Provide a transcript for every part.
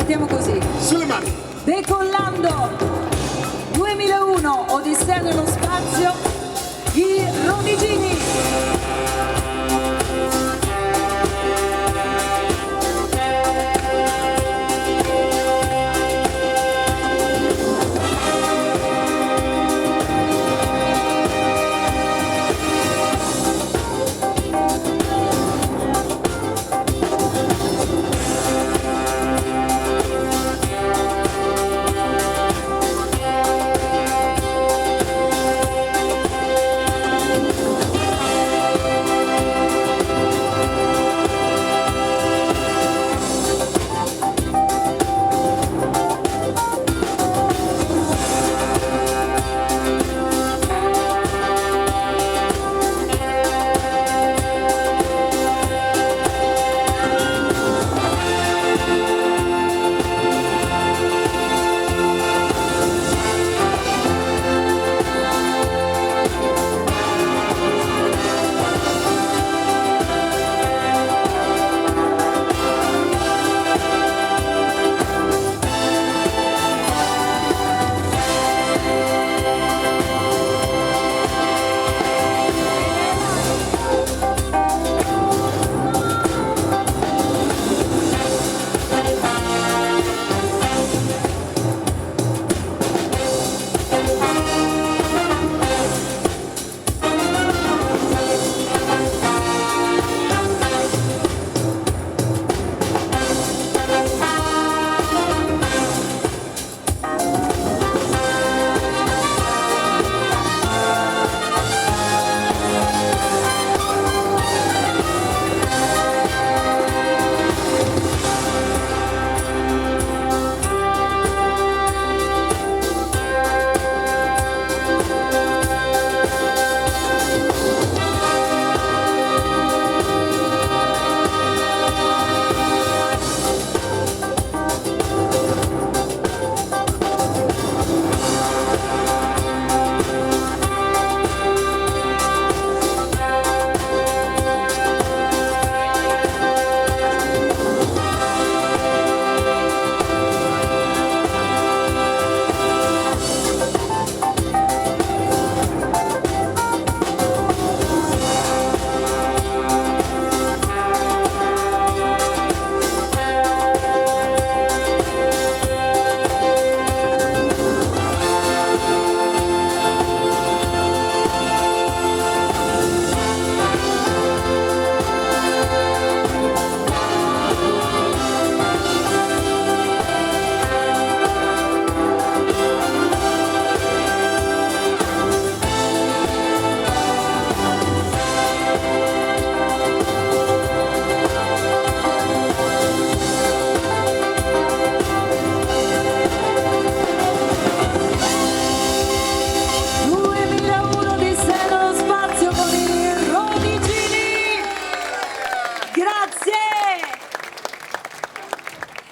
partiamo così. Sulle mani. Decollando 2001 Odissea nello spazio, i Ronigini.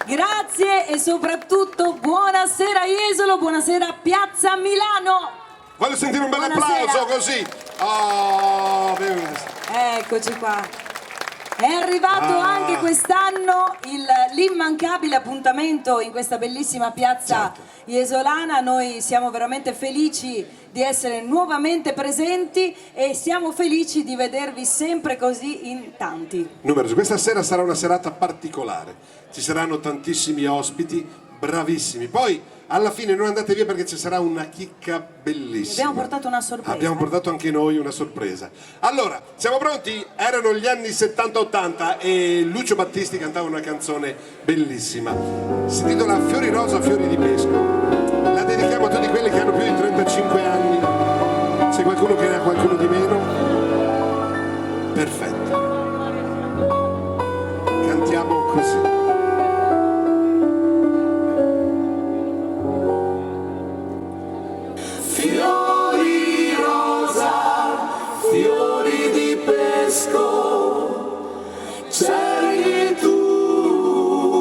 Grazie e soprattutto buonasera Jesolo, buonasera Piazza Milano. Voglio sentire un bel applauso così. Oh, eccoci qua. È arrivato anche quest'anno l'immancabile appuntamento in questa bellissima piazza jesolana. Noi siamo veramente felici di essere nuovamente presenti e siamo felici di vedervi sempre così in tanti. Numerosi. Questa sera sarà una serata particolare, ci saranno tantissimi ospiti bravissimi, poi alla fine non andate via perché ci sarà una chicca bellissima. Abbiamo portato una sorpresa. Abbiamo portato anche noi una sorpresa. Allora, siamo pronti? Erano gli anni 70-80 e Lucio Battisti cantava una canzone bellissima, si intitola Fiori rosa, fiori di pesco. La dedichiamo a tutti quelli che hanno più di 35 anni, se qualcuno che ne ha qualcuno di meno, perfetto. Cantiamo così. Fiori rosa, fiori di pesco, c'eri tu,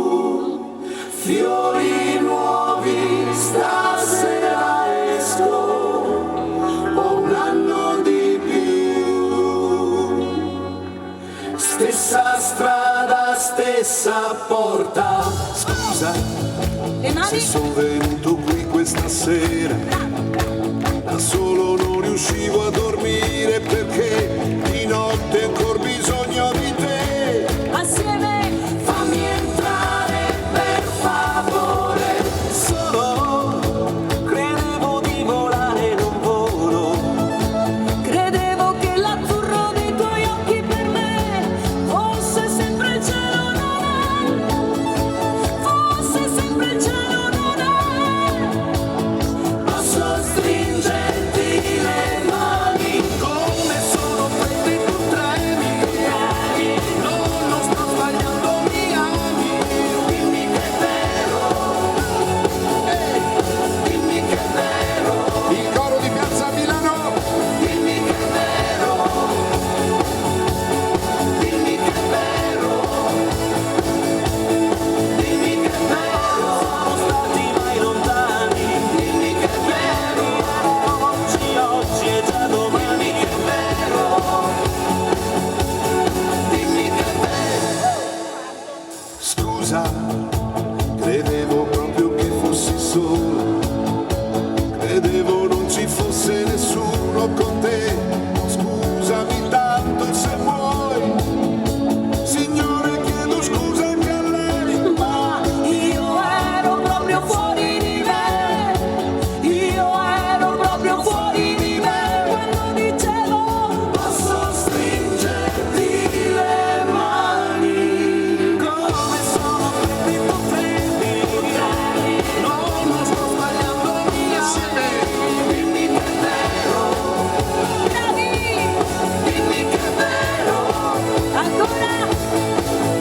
fiori nuovi, stasera esco, ho un anno di più, stessa strada, stessa porta, scusa. Scusa Le mani. se sono venuto qui questa sera, da solo non riuscivo a dormire perché di notte ancora bisogno di te. Assieme. Fammi entrare per favore. Solo credevo di volare, non volo. Credevo che l'azzurro dei tuoi occhi per me fosse sempre il cielo, non è. Fosse sempre il cielo, non è. Posso stringerti le mani come sono fredde tu tremi. No, non sto sbagliando, mi ami. Dimmi che è vero. Dimmi che è vero. Il coro di Piazza Milano. Dimmi che è vero. Dimmi che è vero. Dimmi che è vero. Siamo stati mai lontani. Dimmi che è vero. Oggi è già domani. Dimmi che è vero. Dimmi che è vero. Scusa, credevo proprio che fossi solo. Credevo non ci fosse nessuno con te. Scusami tanto se vuoi. Signore, chiedo scusa anche a lei. Ma io ero proprio fuori di me. Io ero proprio fuori di me quando dicevo Posso stringerti le mani come sono freddi tu freddi. No, non sto sbagliando, mi ami. Dimmi che è vero. bravi. Dimmi che è vero. Ancora.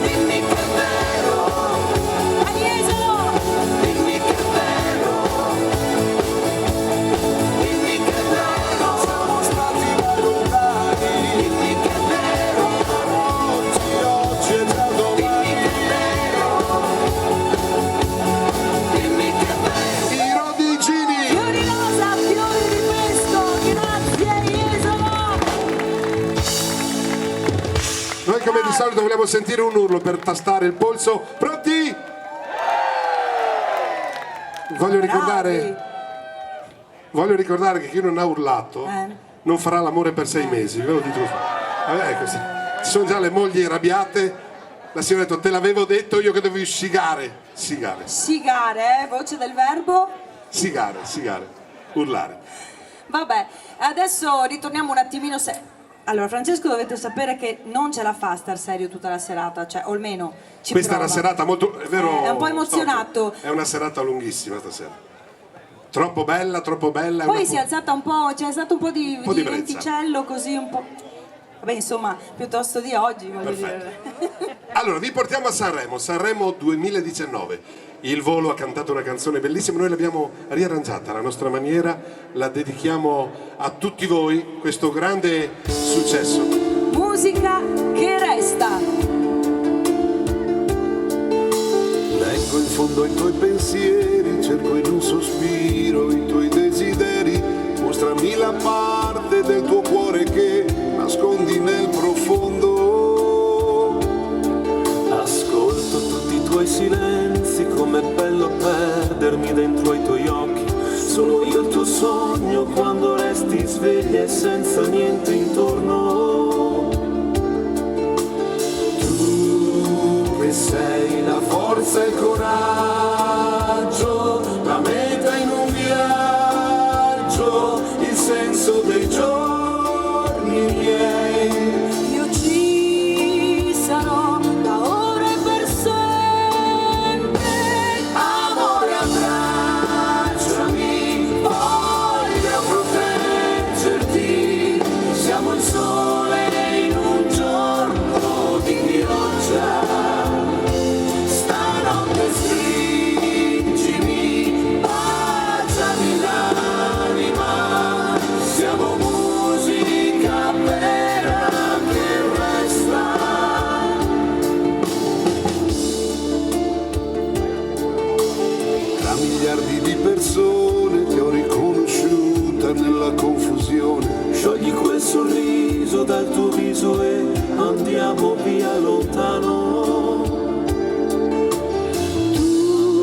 Dimmi che è vero. Agnesio. Dimmi che è vero. Dimmi che è vero. Siamo stati mai lontani. Dimmi che è vero. Oggi è già domani. Dimmi che è vero. I Rodigini. Fiori rosa, fiori di pesco. Grazie Jesolo. Noi come di solito vogliamo sentire un urlo per tastare il polso. Pronti? Voglio ricordare che chi non ha urlato non farà l'amore per 6 mesi, ve lo dico. Così. Ci sono già le mogli arrabbiate. La signora ha detto: te l'avevo detto io che dovevi sigare, Sigare, voce del verbo. urlare. Vabbè, adesso ritorniamo un attimino Allora, Francesco, dovete sapere che non ce la fa star serio tutta la serata, cioè, o almeno ci Questa prova. è una serata molto, è vero? È un po' emozionato. È una serata lunghissima stasera. Troppo bella, è Poi una- si è alzata un po', c'è stato un po' di di brezza. venticello, così un po'. Vabbè, insomma, piuttosto di oggi, voglio Perfetto. dire. Allora, vi portiamo a Sanremo 2019. Il Volo ha cantato una canzone bellissima, noi l'abbiamo riarrangiata alla nostra maniera, la dedichiamo a tutti voi, questo grande successo. Musica che resta. Leggo in fondo ai tuoi pensieri, cerco in un sospiro i tuoi desideri. Mostrami la parte del tuo cuore che nascondi nel profondo. Ascolto tutti i tuoi silenzi, com'è bello perdermi dentro ai tuoi occhi. Sono io il tuo sogno quando resti sveglia e senza niente intorno. Tu che sei la forza e il coraggio, la meta in un viaggio, il senso dei giorni miei. Io ci sarò da ora e per sempre. Amore, abbracciami, voglio proteggerti. Siamo il sole in un giorno di pioggia. Stanotte stringimi, baciami l'anima. Siamo musica vera che resta. Tra miliardi di persone ti ho riconosciuta nella confusione. Sciogli quel sorriso dal tuo viso e andiamo via lontano. Tu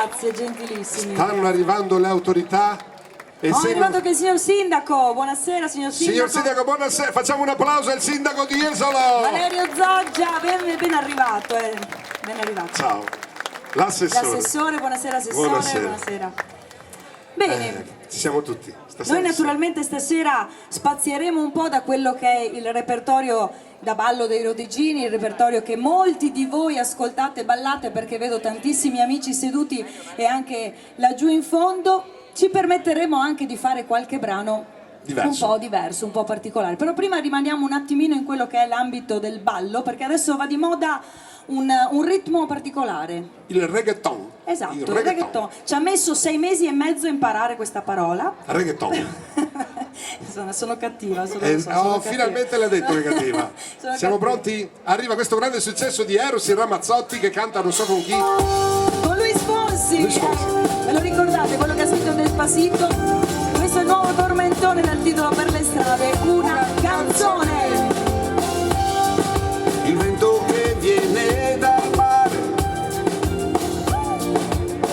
grazie, gentilissimi. Stanno arrivando le autorità e È arrivato anche il signor Sindaco. Buonasera, signor Sindaco. Signor Sindaco, buonasera. Facciamo un applauso al Sindaco di Jesolo. Valerio Zoggia, ben arrivato. Ben arrivato. Ciao. L'assessore. L'assessore, buonasera assessore. Buonasera. Bene. Ci siamo tutti. Stasera Noi naturalmente stasera spazieremo un po' da quello che è il repertorio da ballo dei Rodegini, il repertorio che molti di voi ascoltate e ballate, perché vedo tantissimi amici seduti e anche laggiù in fondo. Ci permetteremo anche di fare qualche brano diverso. Un po' diverso, un po' particolare. Però prima rimaniamo un attimino in quello che è l'ambito del ballo, perché adesso va di moda un ritmo particolare. Il reggaeton. Esatto, il reggaeton. Ci ha messo 6 mesi e mezzo a imparare questa parola. Reggaeton. Sono cattiva. Sono finalmente l'ha detto che è cattiva. Siamo pronti? Arriva questo grande successo di Eros e Ramazzotti che canta non so con chi. Con Luis Fonsi. Ve lo ricordate, quello che ha scritto Despacito? Questo è il nuovo tormentone dal titolo Per le strade, una canzone. Il vento che viene dal mare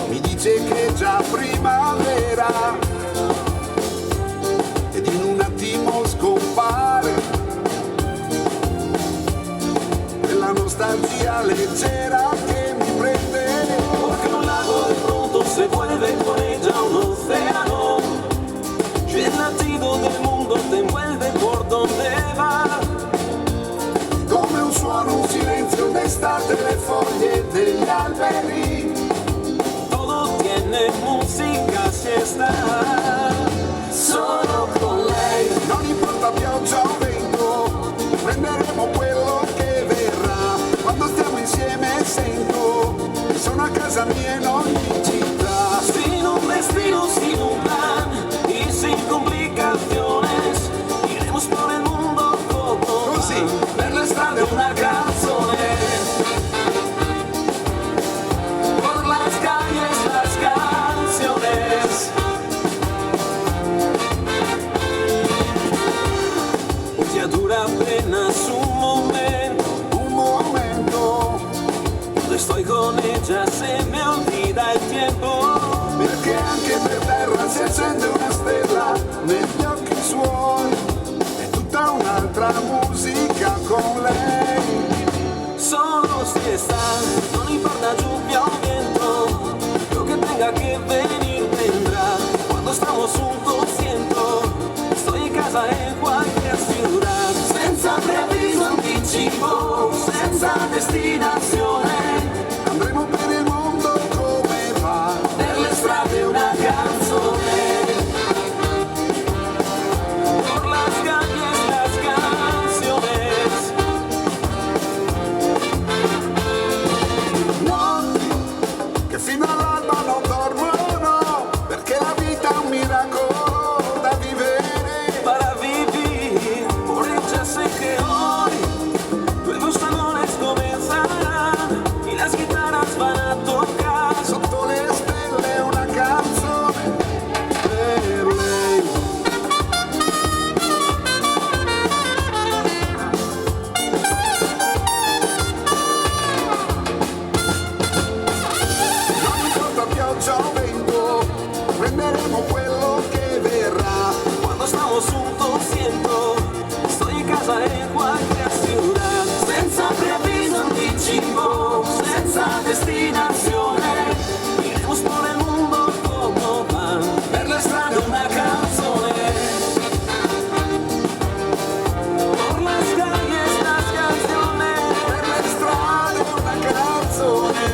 mi dice che è già primavera ed in un attimo scompare quella nostalgia leggera che mi prende. Porque un lago de pronto se vuelve con ella un océano y el latido del mundo te envuelve por donde va. Come un suono, un silenzio d'estate, le foglie degli alberi. Todo tiene música si está solo con lei. Non importa pioggia o vento, prenderemo quello che verrà. Quando stiamo insieme sento che sono a casa mia in ogni città. Sin un destino, sin un plan y sin complicaciones, iremos por el mundo como Così. per le strade una canzone. Por las calles las canciones. Un día dura apenas un momento. Cuando estoy con ella se me olvida el tiempo. Perché anche per terra si accende una stella negli occhi suoi. È tutta un'altra musica con lei. Solo si está, no importa lluvia o viento, lo que tenga que venir vendrá. Cuando estamos juntos siento, estoy en casa en cualquier ciudad. Senza preavviso anticipo, senza destinazione, Andremo per il mondo come va. per le strade una canzone. Por las calles las canciones. Notti che fino all'alba non dormono, perché la vita è un miracolo da vivere. Para vivir, por ella sé que hoy nuevos amores comenzarán y las guitarras van a tocar. Sotto le stelle una canzone per lei. Non importa pioggia o vento, prenderemo quello che verrà. Cuando estamos juntos siento, estoy en casa en cualquier ciudad. Senza preavviso anticipo, senza destinazione, iremos por el mundo como van, per le strade una canzone. Por las calles las canciones. Per le strade una canzone.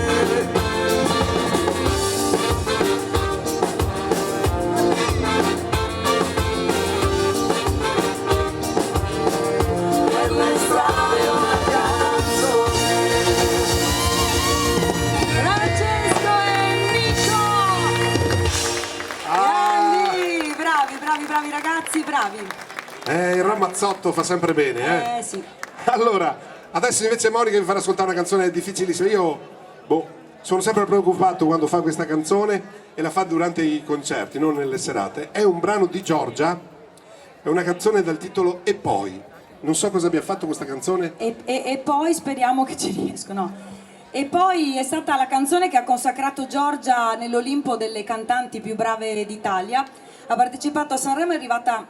Per le strade una canzone. Francesco e Nico! Grandi! Bravi ragazzi, bravi! Il Ramazzotto fa sempre bene, Sì. Allora, adesso invece Monica vi farà ascoltare una canzone difficilissima. Io, sono sempre preoccupato quando fa questa canzone e la fa durante i concerti, non nelle serate. È un brano di Giorgia, è una canzone dal titolo E poi. Non so cosa abbia fatto questa canzone. E poi speriamo che ci riescono. E poi è stata la canzone che ha consacrato Giorgia nell'Olimpo delle cantanti più brave d'Italia. Ha partecipato a Sanremo, è arrivata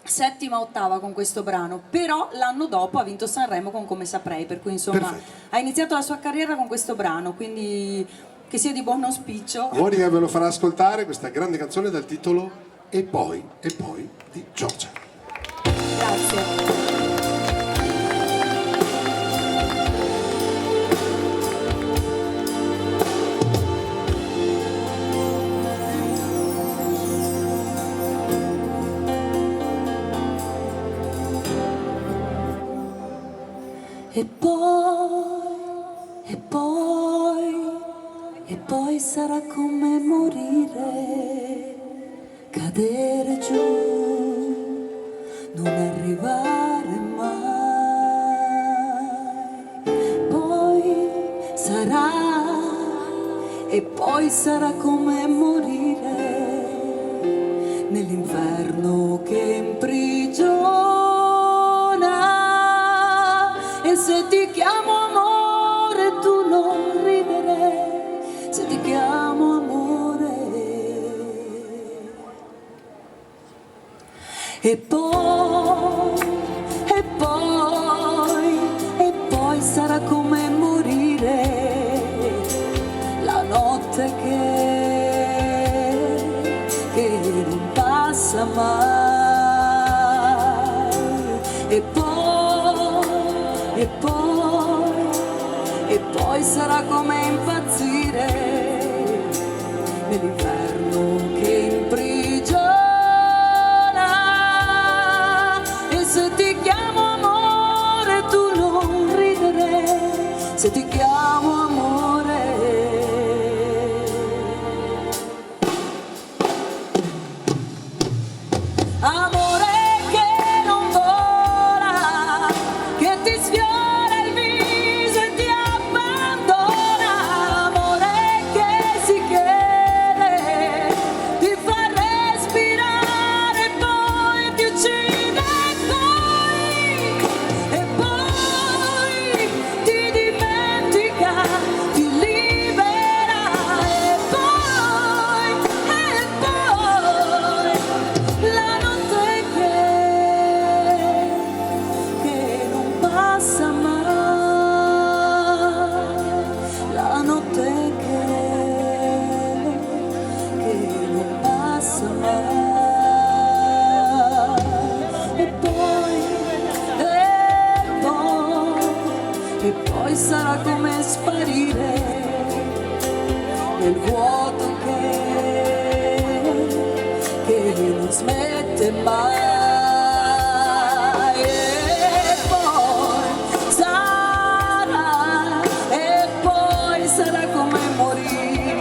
settima, ottava con questo brano, però l'anno dopo ha vinto Sanremo con Come Saprei, per cui insomma Perfetto. ha iniziato la sua carriera con questo brano, quindi che sia di buon auspicio. Monica ve lo farà ascoltare questa grande canzone dal titolo E poi di Giorgia. Grazie. E poi sarà come morire, cadere giù, non arrivare mai. Poi sarà come morire nell'inferno che imprigiona. E se ti chiamo amore tu non ridere, se ti chiamo amore. E poi sarà come morire la notte che non passa mai. E poi sarà come impazzire nell'inferno che imprigiona. E se ti chiamo amore tu non ridere, se ti chiamo amore. Amore che non vola, che ti sfiora il viso e ti abbandona. Amore che si chiede, ti fa respirare, poi ti uccide e poi ti dimentica, ti libera e poi la notte che non passa mai, la notte che non passa mai. E poi sarà come sparire nel vuoto che non smette mai. E poi sarà come morire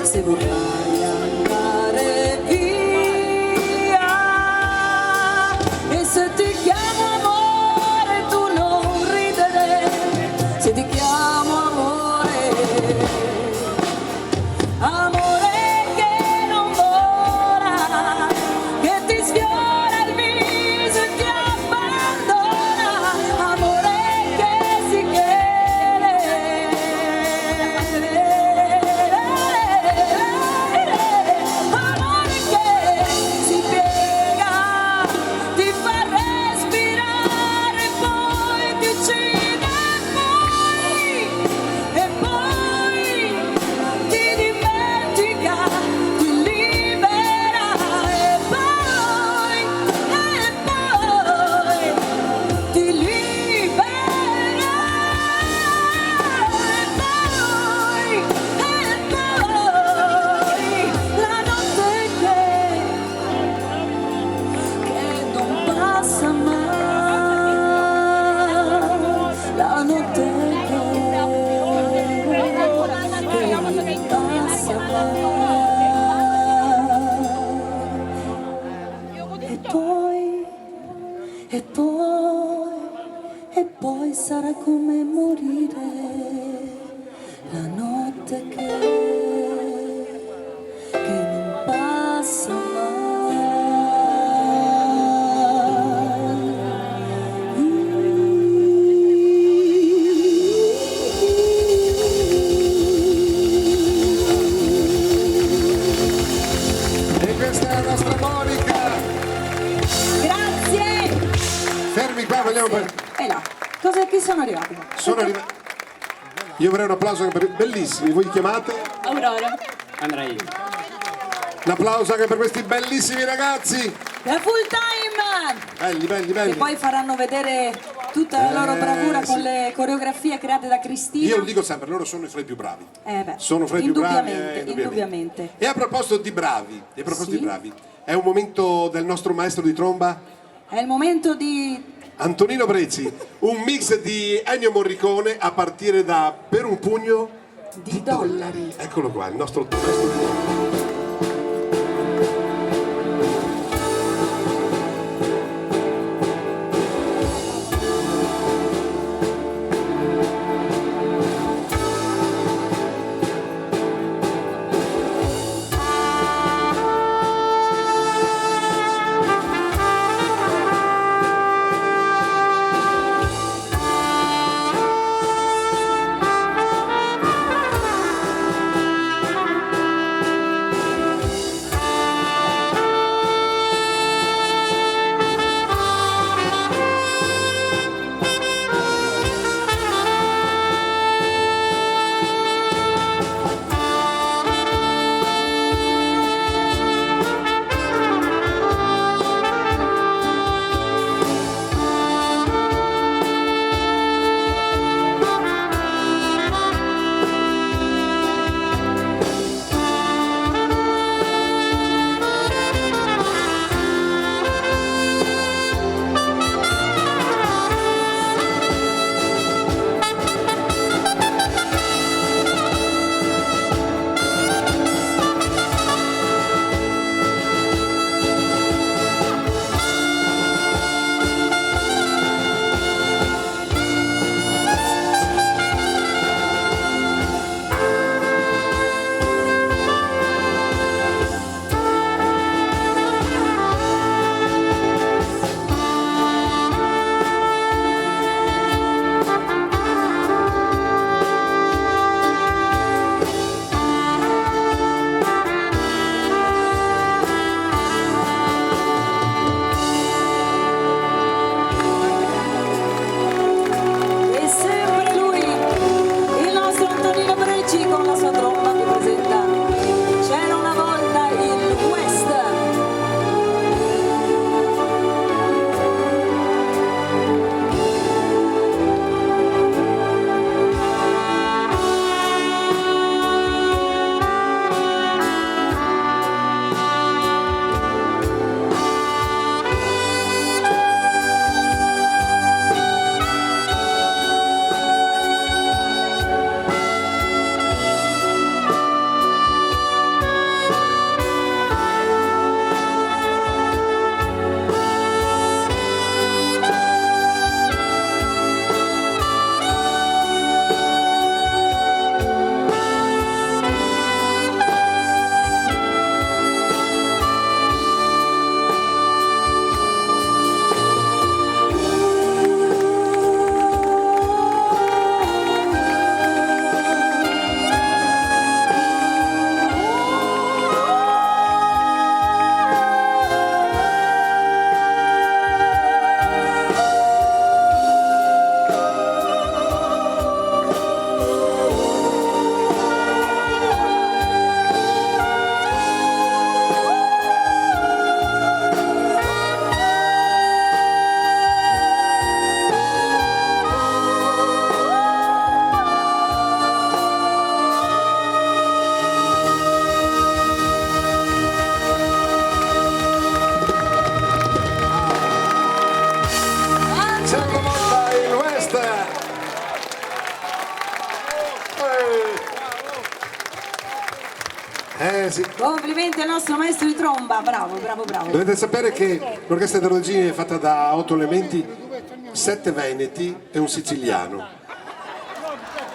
se vorrai andare via. E se ti chiamo amore tu non ridere, se ti chiamo amore. Amore che non vola, che ti sfiora il viso e ti abbandona. Amore che si chiede, chi sono arrivati? Sono arrivati. Io vorrei un applauso anche per bellissimi, voi li chiamate? Aurora. Andrei. Un applauso anche per questi bellissimi ragazzi. La full time! Belli, belli, belli. Che poi faranno vedere tutta la loro bravura con le coreografie create da Cristina. Io lo dico sempre, loro sono fra i più bravi. Beh, Sono fra i più bravi. indubbiamente. E a proposito di bravi, Sì. è un momento del nostro maestro di tromba, È il momento di... Antonino Brezzi, un mix di Ennio Morricone a partire da Per un pugno di dollari. Eccolo qua, il nostro maestro di tromba. E sempre lui, il nostro Antonino Brecci con la sua tromba che presenta C'era una volta il West. C'è una volta il West. Sì. Complimenti al nostro maestro di tromba, bravo, bravo, bravo. Dovete sapere che l'orchestra dei Rodegini è fatta da 8 elementi, 7 veneti e un siciliano.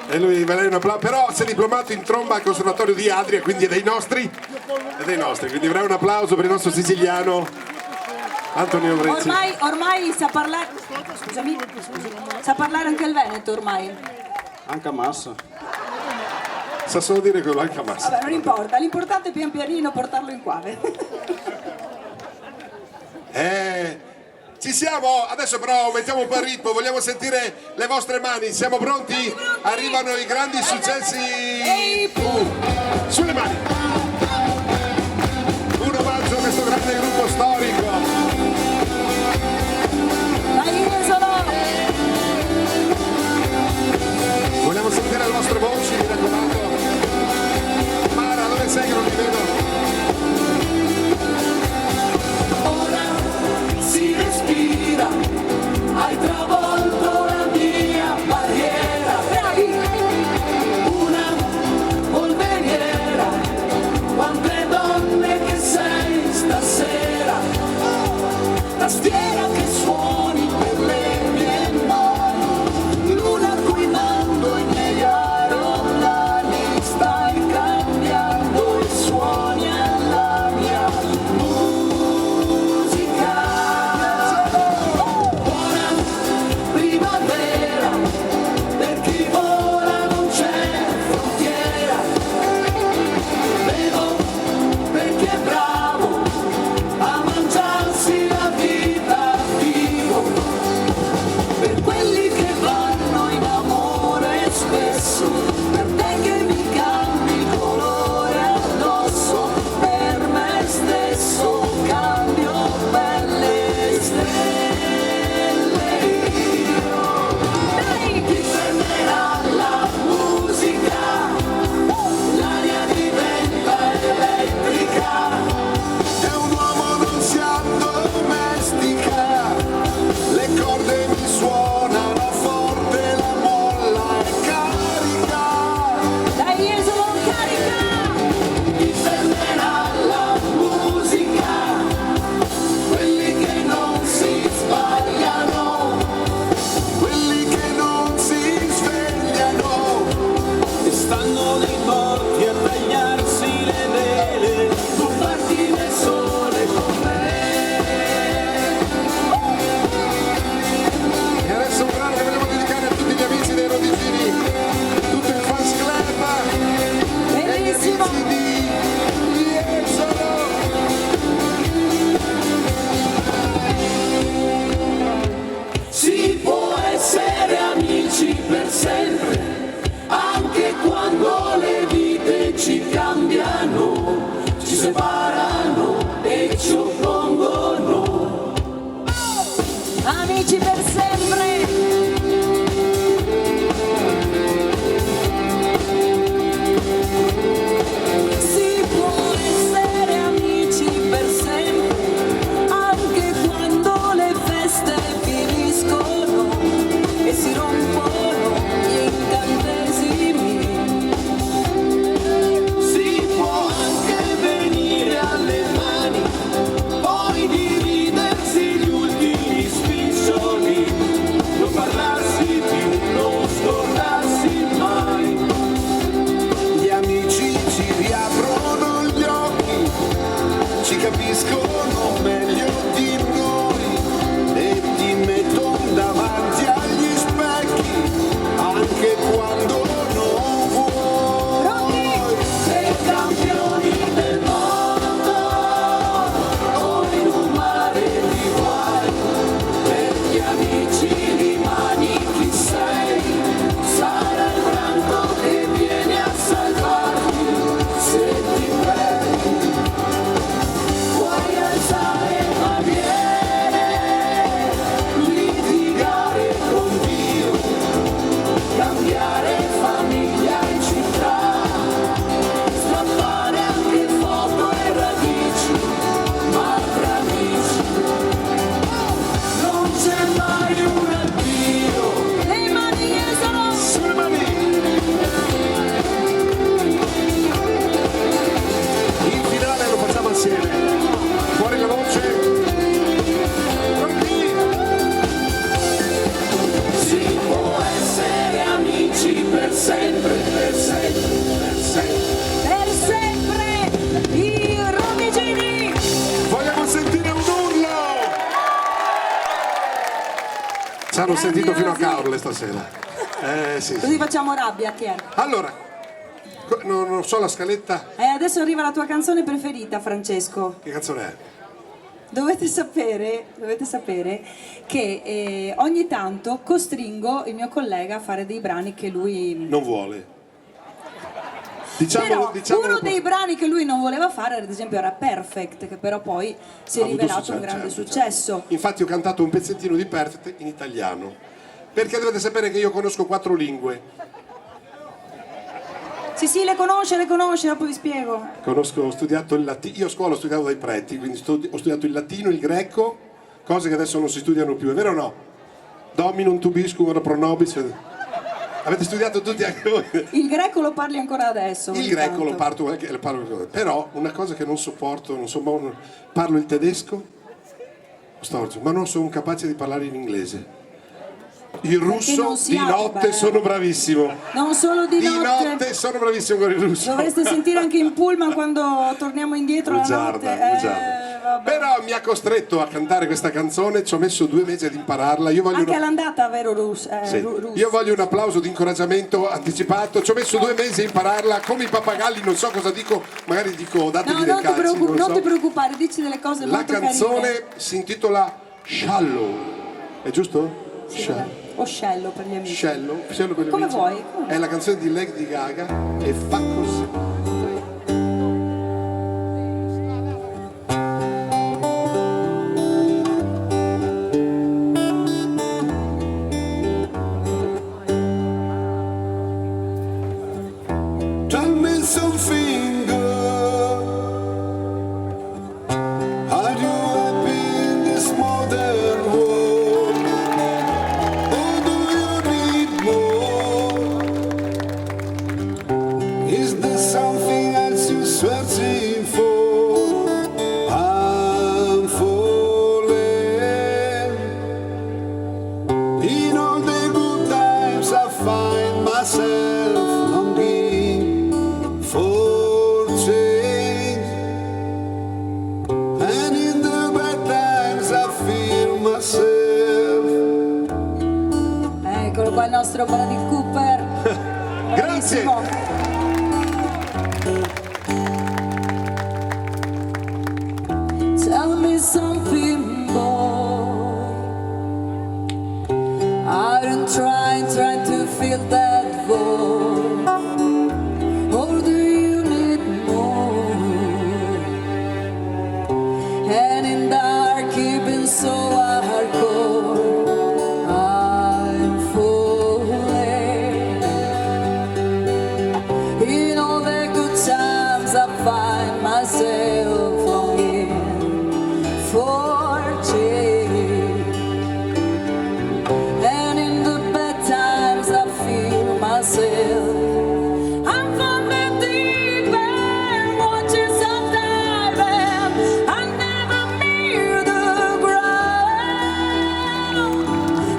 E lui va lei un applauso, però si è diplomato in tromba al conservatorio di Adria, quindi è dei nostri, quindi avrei un applauso per il nostro siciliano Antonino Brezzi. Ormai sa parlare, scusami, sa parlare anche il veneto ormai. Anche a massa. Sa solo dire quello anche a massa. Vabbè, non importa, l'importante è pian pianino portarlo in quave. Ci siamo? Adesso però aumentiamo un po' il ritmo, vogliamo sentire le vostre mani, siamo pronti? Arrivano i grandi successi. Sulle mani. Un omaggio a questo grande gruppo storico. Dai Jesolo! Vogliamo sentire le vostre voci, mi raccomando. Mara, dove sei che non ti vedo? Si respira, hai travolto la mia barriera. Bravi! Una polveriera, quante donne che sei stasera. Tastiera che suoni per le mie mani, luna guidando i miei aeroplani. Stai cambiando i suoni alla mia musica. Buona primavera, per chi vola non c'è frontiera. Vedo per chi è bravo a mangiarsi la vita vivo. Per quelli che vanno in amore spesso, per te che mi cambi colore addosso, per me stesso cambio belle stelle io. Ti fermerà la musica, l'aria diventa elettrica. E un uomo non si addomestica, le corde mi suonano forte, la molla è carica. Dai Jesolo, carica! Ti fermerà la musica, quelli che non si sbagliano, Quelli che non si svegliano, e stanno nei porti a tagliarsi le vele, tu parti nel sole con me. E adesso un brano che vogliamo dedicare a tutti gli amici dei Rodigini, tutto il fans club e gli Bellissimo! amici di Jesolo. Si può essere amici per sempre, anche quando le vite ci cambiano, ci separano e ci oppongono. Amici per sempre! Si può essere amici per sempre, anche quando le feste finiscono e si rompono gli incantesimi. Si può anche venire alle mani, poi dividersi gli ultimi spiccioli, non parlarsi più, non scordarsi mai. gli amici ci riaprono gli occhi, ci capiscono meglio di noi e ti mettono davanti agli specchi, anche quando non vuoi. Sei campioni del mondo, o in un mare di guai, per gli amici rimani chi sei, sarà il pranzo che viene a salvarti, se ti perdi, puoi alzare bandiere, litigare con Dio, cambiare famiglia e città, strappare anche foto e radici, ma tra amici non c'è mai un addio. Le mani Jesolo! Sulle mani. Il finale lo facciamo assieme. Fuori la voce. Pronti? Si può essere amici per sempre, per sempre, per sempre. Per sempre! I Romigini! Vogliamo sentire un urlo! Ci hanno sentito fino a Caorle stasera. Sì. Così facciamo rabbia, chi è? Allora, non so la scaletta. Adesso arriva la tua canzone preferita, Francesco. Che canzone è? dovete sapere che ogni tanto costringo il mio collega a fare dei brani che lui... Non vuole. Però Diciamolo uno un po'. dei brani che lui non voleva fare, ad esempio, era Perfect, che però poi si è Ha avuto rivelato un successo, grande certo, successo. certo. Infatti ho cantato un pezzettino di Perfect in italiano. Perché dovete sapere che io conosco 4 lingue. Sì, le conosce, dopo vi spiego. Ho studiato il latino, io a scuola ho studiato dai preti, quindi ho studiato il latino, il greco, cose che adesso non si studiano più, è vero o no? Dominum tubiscum ora pro nobis. Avete studiato tutti anche voi? Il greco lo parli ancora adesso. Il greco lo parlo, però una cosa che non sopporto, parlo il tedesco, ma non sono capace di parlare in inglese. Il russo non si di arriva, notte sono bravissimo. Non solo di notte sono bravissimo con il russo. Dovreste sentire anche in pullman quando torniamo indietro la notte. Vabbè. Però mi ha costretto a cantare questa canzone, ci ho messo 2 mesi ad impararla. Anche all'andata, vero russo? Sì. Io voglio un applauso di incoraggiamento anticipato, ci ho messo 2 mesi a impararla, come i pappagalli, non so cosa dico, magari dico dategli dei calci. Non ti preoccupare, dici delle cose La molto canzone carine. si intitola Shallow, è giusto? O Scello per gli amici. Shallow per gli Come amici. vuoi. È la canzone di Lady Gaga e fa così. Tell me something good. Are you happy in this modern world? Or do you need more? Is there something else you're searching for? I'm falling. In all the good times I find myself longing for change, and in the bad times I feel myself. Eccolo qua il nostro Bradley Cooper. Grazie. Bravissimo. Tell me something, boy. I'm trying to fill that void. Or do you need more? And in dark, keeping so hardcore, I'm falling. In all the good times, I find myself longing for change, and in the bad times I feel myself. I'm from the deep end, watching some diving. I never near the ground.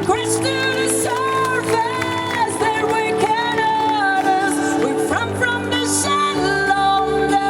Crash to the surface, there we can others. We're from the shallow now.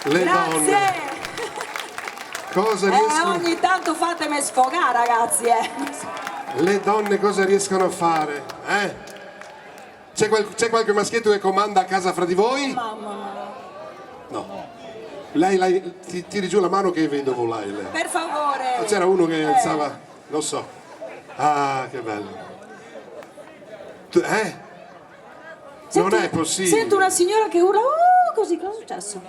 Le Grazie. donne cosa riescono, Ogni tanto fatemi sfogare, ragazzi. le donne cosa riescono a fare? C'è qualche maschietto che comanda a casa fra di voi? Mamma mia. No. Ti tiri giù la mano che è vedovo lei. Per favore. C'era uno che alzava, lo so. Ah, che bello. Non è possibile. Sento una signora che urla, così, cosa è successo?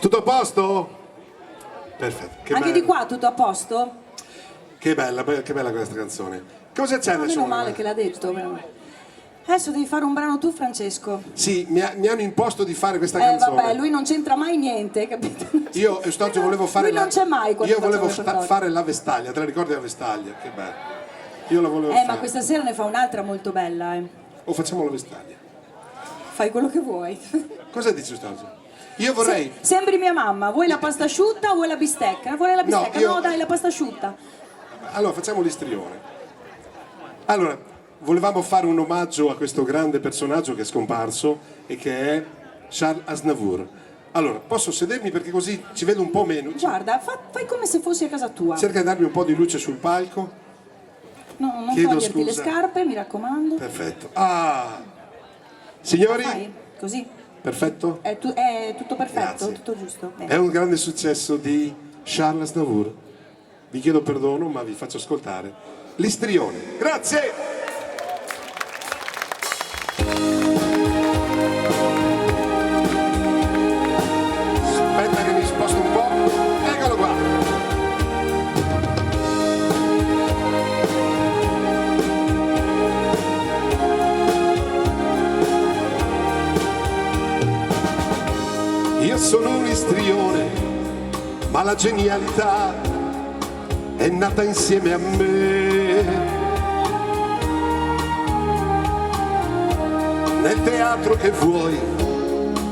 Tutto a posto? Perfetto. Che Anche bello. di qua tutto a posto? Che bella questa canzone. Cosa c'è adesso? Meno male che l'ha detto. Adesso devi fare un brano tu, Francesco. Sì, mi hanno imposto di fare questa canzone. Vabbè, lui non c'entra mai niente, capito? Io quest'oggi volevo fare Lui non c'è mai quando io volevo faccio queste cose. fare la Vestaglia, te la ricordi la Vestaglia? Che bello. Io la volevo Ma fare. questa sera ne fa un'altra molto bella, O facciamo la Vestaglia. Fai quello che vuoi. Cosa dici quest'oggi? Io vorrei. Sembri mia mamma, vuoi la pasta asciutta o vuoi la bistecca? Vuoi la bistecca? io- No, dai, la pasta asciutta. Allora, facciamo l'istrione. Allora, volevamo fare un omaggio a questo grande personaggio che è scomparso e che è Charles Aznavour. Allora, posso sedermi perché così ci vedo un po' meno? Guarda, fai come se fossi a casa tua. Cerca di darmi un po' di luce sul palco. No, non Chiedo toglierti le scusa. scarpe, mi raccomando. Perfetto. Signori, Fai, così. perfetto? È tutto perfetto, Grazie. tutto giusto. Bene. È un grande successo di Charles Aznavour. Vi chiedo perdono, ma vi faccio ascoltare l'istrione. Grazie! Aspetta che mi sposto un po'. Eccolo qua. Io sono un istrione, ma la genialità è nata insieme a me. Nel teatro che vuoi,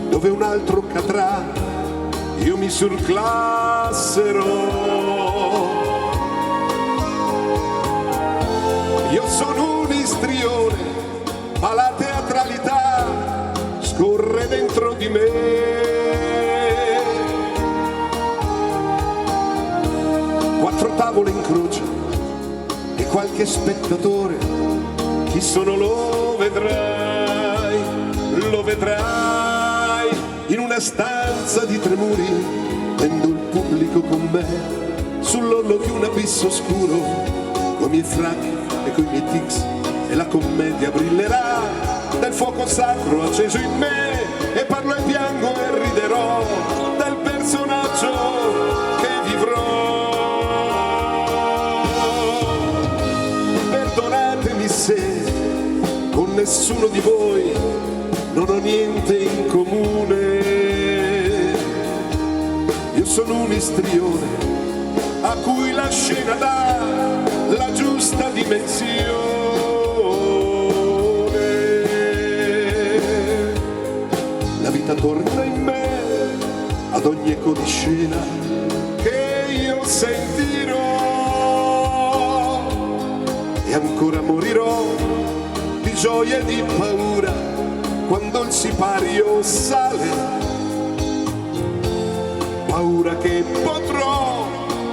dove un altro cadrà, io mi surclasserò. Io sono un istrione, ma la teatralità scorre dentro di me. Quattro tavole in croce e qualche spettatore, chi sono lo vedrai in una stanza di tremuri, tendo il pubblico con me sull'orlo di un abisso scuro, coi miei fracchi e coi miei tics, e la commedia brillerà del fuoco sacro acceso in me, e parlo e piango e riderò del personaggio che vivrò. Perdonatemi se con nessuno di voi non ho niente in comune. Io sono un istrione a cui la scena dà la giusta dimensione. La vita torna in me ad ogni eco di scena che io sentirò, e ancora morirò di gioia e di paura quando il sipario sale, paura che potrò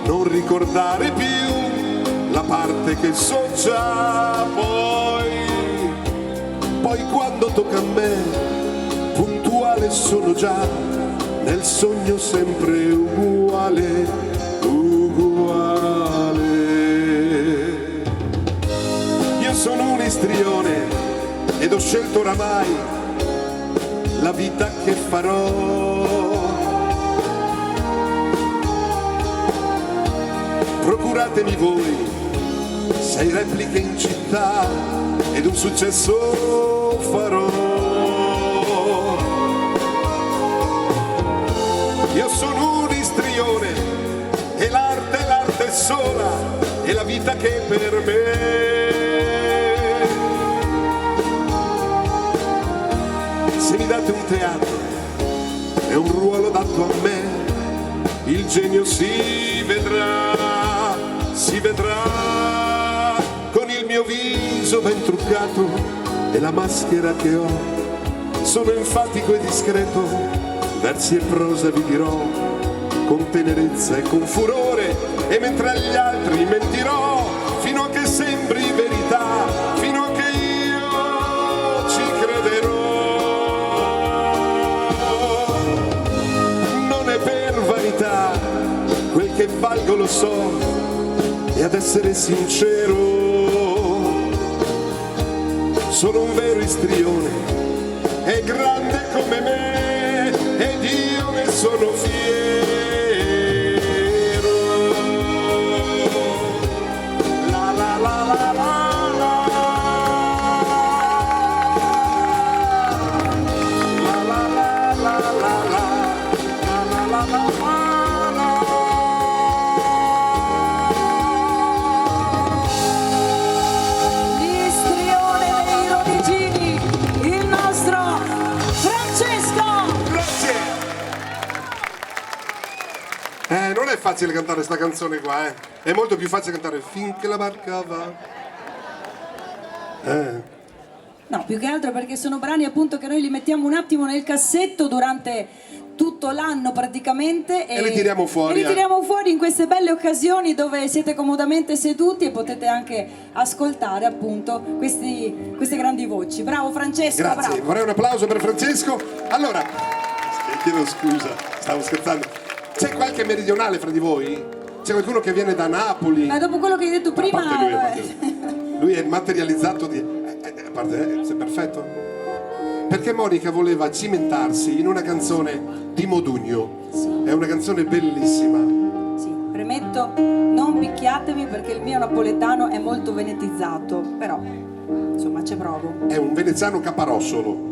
non ricordare più la parte che so già. Poi quando tocca a me, puntuale sono già, nel sogno sempre uguale, uguale. Io sono un istrione ed ho scelto oramai la vita che farò. Procuratemi voi 6 repliche in città ed un successo farò. Io sono un istrione e l'arte è sola, è la vita che per me. Se mi date un teatro e un ruolo dato a me, il genio si vedrà con il mio viso ben truccato e la maschera che ho. Sono enfatico e discreto, versi e prosa vi dirò con tenerezza e con furore, e mentre agli altri mentirò fino a che sembri verità, fino a che io ci crederò. Non è per vanità, quel che valgo lo so, e ad essere sincero sono un vero istrione, è grande come me ed io ne sono fiero. La la la la la la. La la la la la la. La la la la la. L'istrione dei Rodigini, il nostro Francesco. Grazie. Non è facile cantare sta canzone qua, eh. È molto più facile cantare Finché la barca va. No, più che altro perché sono brani appunto che noi li mettiamo un attimo nel cassetto durante tutto l'anno praticamente E li tiriamo fuori, e li tiriamo fuori in queste belle occasioni dove siete comodamente seduti e potete anche ascoltare appunto queste grandi voci. Bravo Francesco, Grazie, bravo. vorrei un applauso per Francesco. Allora, chiedo scusa, stavo scherzando. C'è qualche meridionale fra di voi? C'è qualcuno che viene da Napoli? Ma dopo quello che hai detto prima... A parte lui, a parte lui è il materializzato di... a parte, sei perfetto? Perché Monica voleva cimentarsi in una canzone di Modugno. Sì. È una canzone bellissima. Sì, premetto, non picchiatemi perché il mio napoletano è molto venetizzato, però insomma ci provo. È un veneziano caparossolo.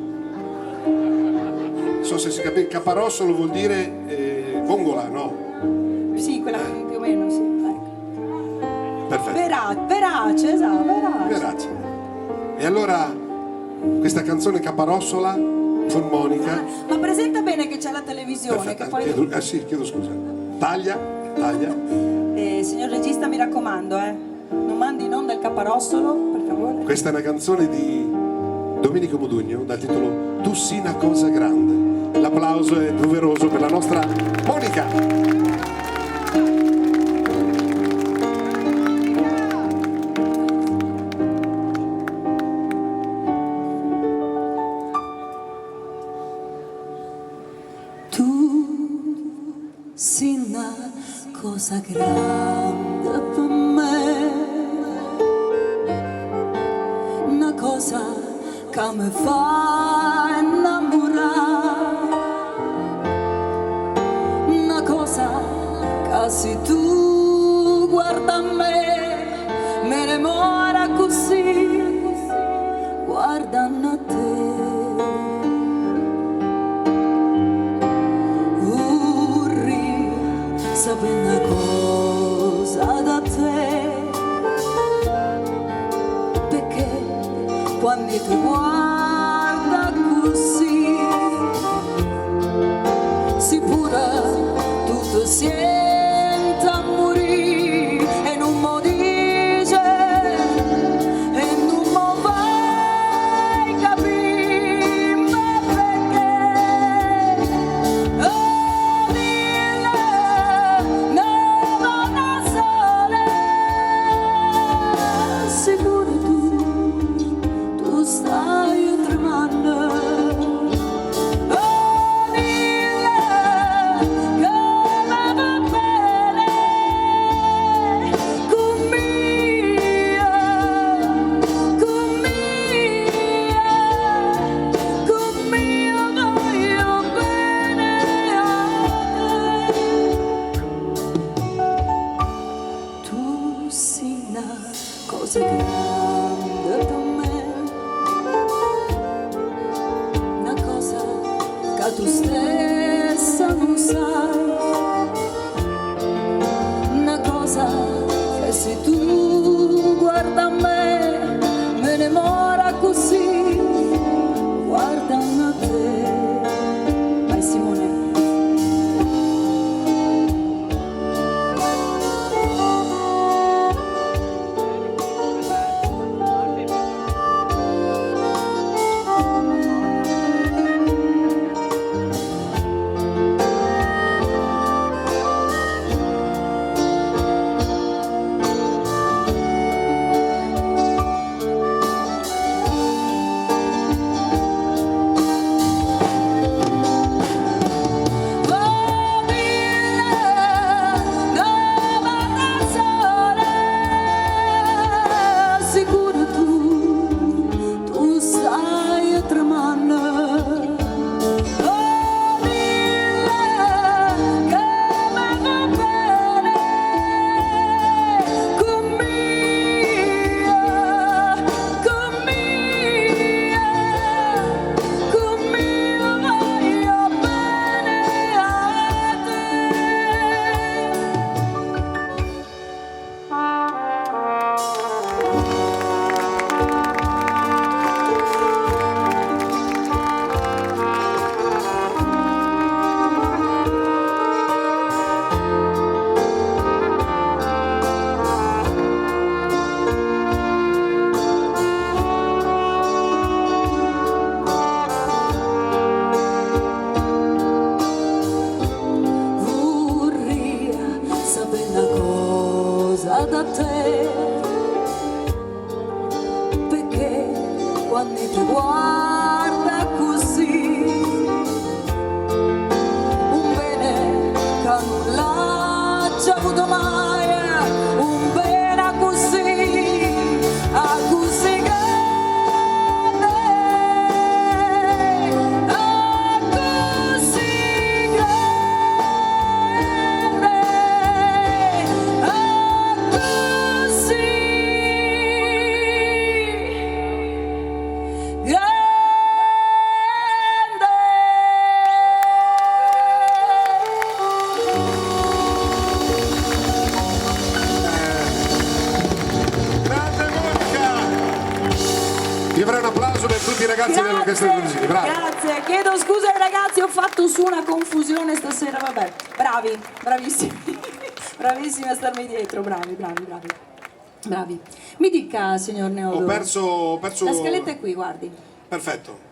Non so se si capisce, caparossolo vuol dire vongola, no? Sì, quella più o meno, sì. Ecco. Perfetto. Verace, esatto, verace. Verace. E allora questa canzone caparossola con Monica. Ma presenta bene che c'è la televisione, Perfetto, che poi... chiedo scusa. Taglia. Signor regista, mi raccomando, non mandi in onda il caparossolo, per favore. Questa è una canzone di Domenico Modugno dal titolo Tu sii una cosa grande. L'applauso è doveroso per la nostra Monica. Tu sei una cosa grande per me, una cosa che mi fa innamorare, una cosa che se tu guarda a me innamora così, guardando a te. Sapere una cosa da te, perché quando ti guarda così, sicura tutto sente a morire e non mi dice e non mi vai capire ma perché. Sicuro tu stai tremando. Oh, dille che va bene con mia, voglio bene a te. Tu sei una cosa grande per me, una cosa che tu stessa non sai, una cosa che se tu guarda a me innamora così, guardando a te. Vai Simone. Castel Perugini, bravo. Grazie, chiedo scusa ai ragazzi, ho fatto su una confusione stasera, vabbè. Bravi, bravissimi. Bravissimi a starmi dietro, bravi. Bravi. Mi dica, signor Neodoro. Ho perso... La scaletta è qui, guardi. Perfetto.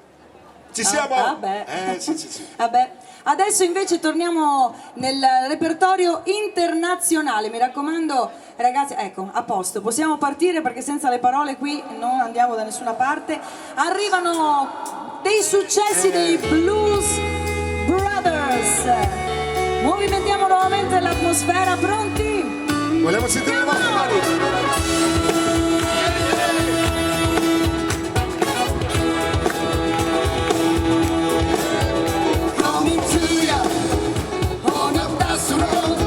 Ci siamo? Vabbè. Sì. Vabbè. Adesso invece torniamo nel repertorio internazionale. Mi raccomando, ragazzi, ecco, a posto. Possiamo partire perché senza le parole qui non andiamo da nessuna parte. Arrivano dei successi dei Blues Brothers. Movimentiamo nuovamente l'atmosfera, pronti? Vogliamo sentire le vostre mani? Coming to ya on a bus road.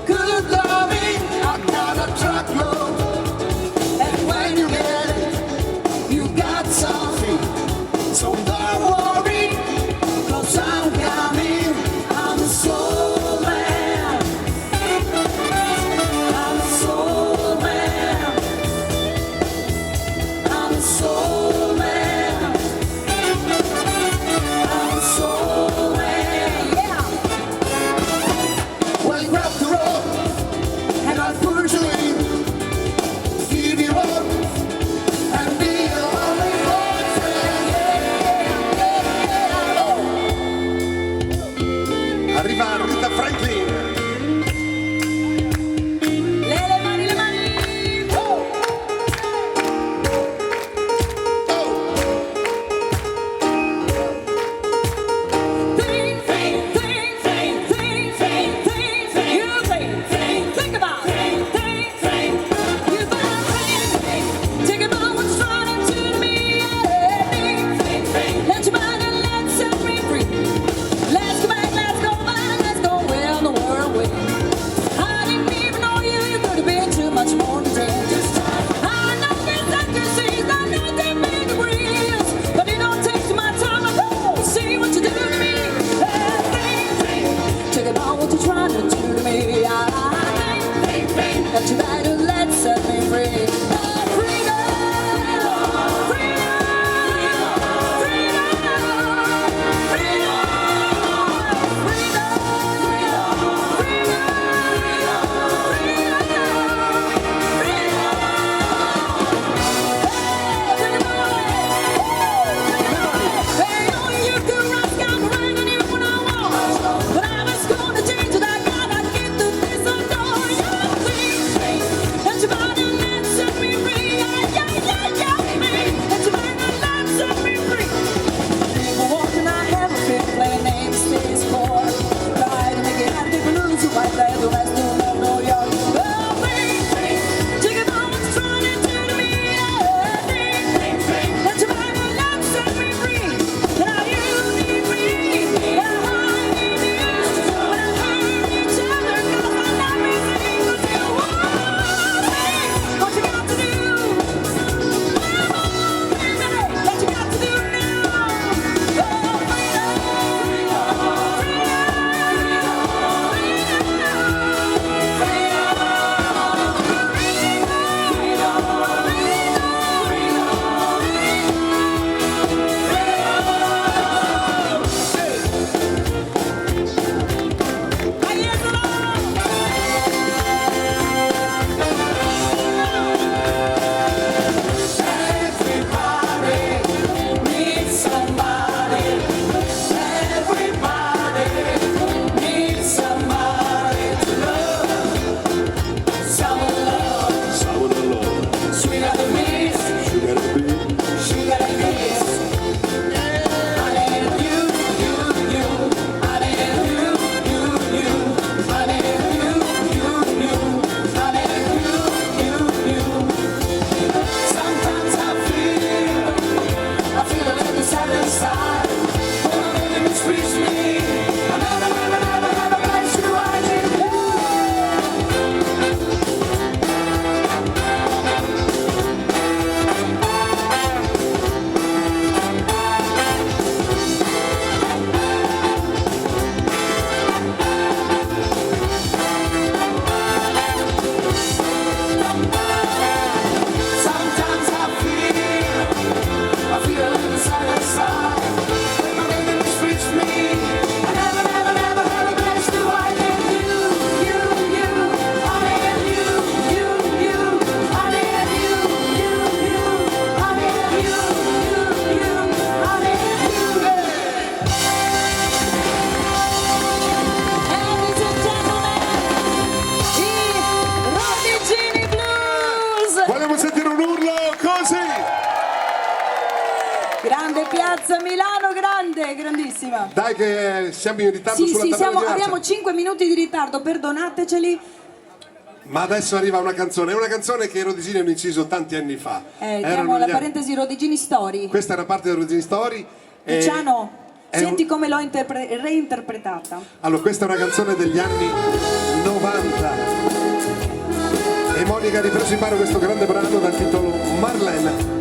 Good loving, I got a truckload. And when you get it, you got something. So don't worry, 'cause I'm coming. I'm a soul man. I'm a soul man. da Milano, grande, grandissima. Dai che siamo in ritardo Sì, sulla sì, tabella di marcia. abbiamo 5 minuti di ritardo, perdonateceli. Ma adesso arriva una canzone, è una canzone che i Rodisini hanno inciso tanti anni fa. Diamo Erano la gli anni- parentesi Rodigini Story. Questa era parte dei Rodisini Story. e- Luciano, è senti un- come l'ho reinterpretata. Allora, questa è una canzone degli anni 90 e Monica ha ripreso in mano questo grande brano dal titolo Marlene.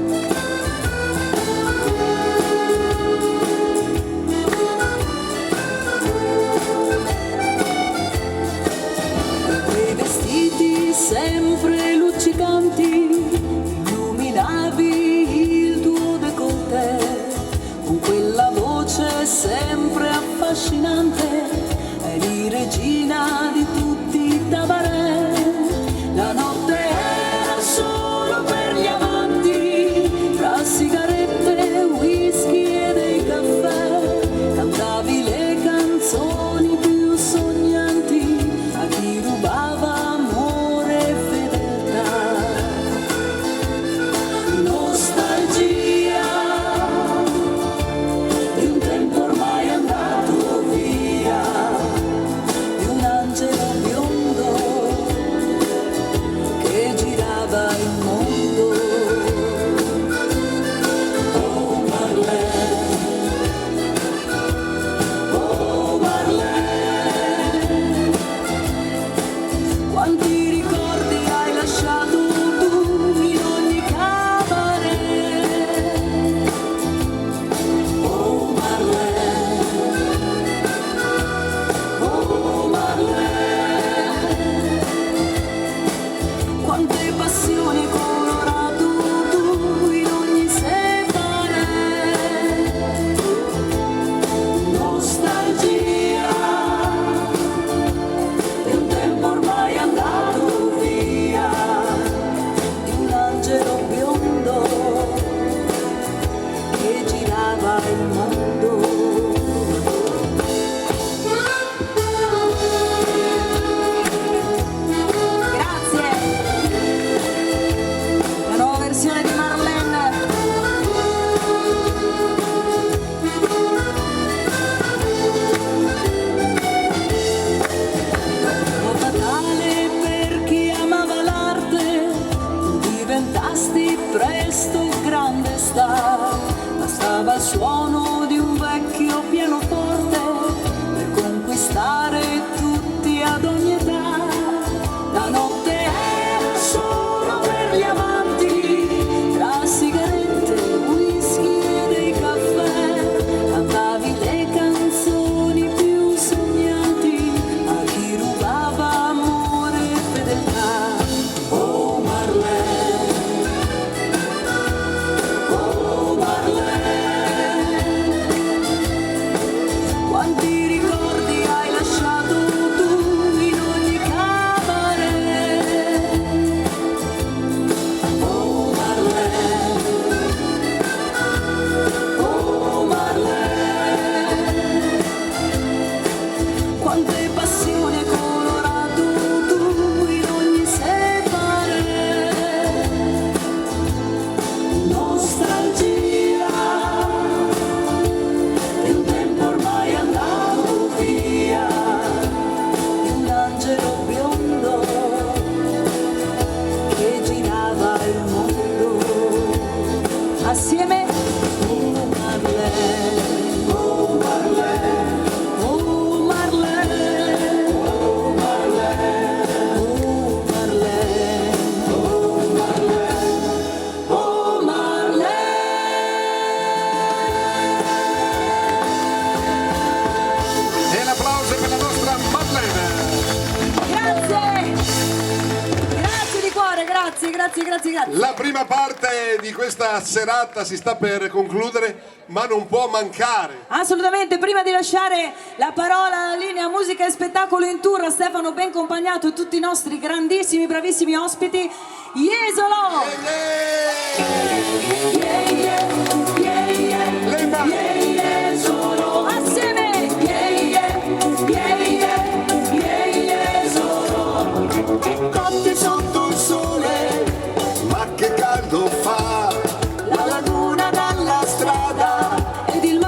Quei vestiti sempre luccicanti, illuminavi il tuo décolleté, con quella voce sempre affascinante, eri regina di tutti i cabaret. La notte era solo per gli amanti, tra sigarette, whisky e dei caffè, cantavi le canzoni più sognanti a chi rubava amore e fedeltà. Nostalgia di un tempo ormai andato via, di un angelo biondo che girava il mondo. Oh Marlene, oh Marlene, quanti ricordi hai lasciato tu in ogni cabaret. Oh Marlene, oh Marlene, quante passioni hai colorato tu in ogni separé. Nostalgia di un tempo ormai andato via, di un angelo biondo che girava il mondo. Grazie. La nuova versione di Marlene. Lo fatale per chi amava l'arte, diventasti presto grande star. Bastava il suono di un vecchio pianoforte per conquistare tutti ad ogni età. La notte era solo per gli amanti, tra sigarette, whisky e dei caffè, cantavi le canzoni più sognanti a chi rubava amore e fedeltà. Oh Marlene, oh Marlene, quanti ricordi hai lasciato tu in ogni cabaret. Oh Marlene, oh Marlene, quante passioni hai colorato tu in ogni separé. Nostalgia di un tempo ormai andato via, di un angelo biondo che girava il mondo. Assieme oh Marlene, oh Marlene, oh Marlene, oh Marlene, oh Marlene, oh Marlene, oh Marlene. E l'applauso per la nostra Marlene. Grazie! Grazie di cuore, grazie, grazie, grazie, grazie. La prima parte di questa serata si sta per concludere, ma non può mancare. Assolutamente, prima di lasciare la parola alla linea musica e spettacolo in tour a Stefano ben compagnato e tutti i nostri grandissimi, bravissimi ospiti, Jesolo! Yeah, yeah, yeah, yeah, Le mani. yeah, Jesolo! Assieme! Yeah, yeah, yeah, yeah, yeah, Jesolo! Cotti sotto il sole, ma che caldo fa, La laguna dalla strada ed il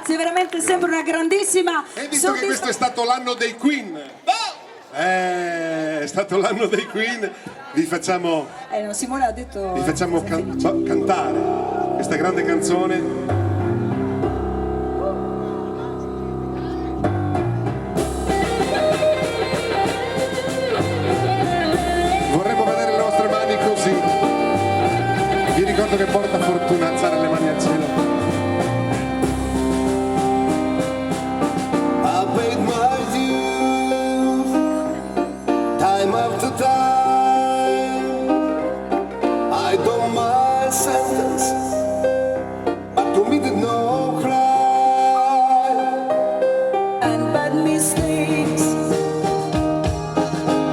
grazie, veramente sempre una grandissima E visto che questo è stato l'anno dei Queen, è stato l'anno dei Queen, vi facciamo no, Simone ha detto... cantare questa grande canzone. Vorremmo vedere le nostre mani così. Vi ricordo che porta fortuna alzare le mani al cielo. I paid my dues, time after time. I don't my sentence, but to me did no crime. And bad mistakes,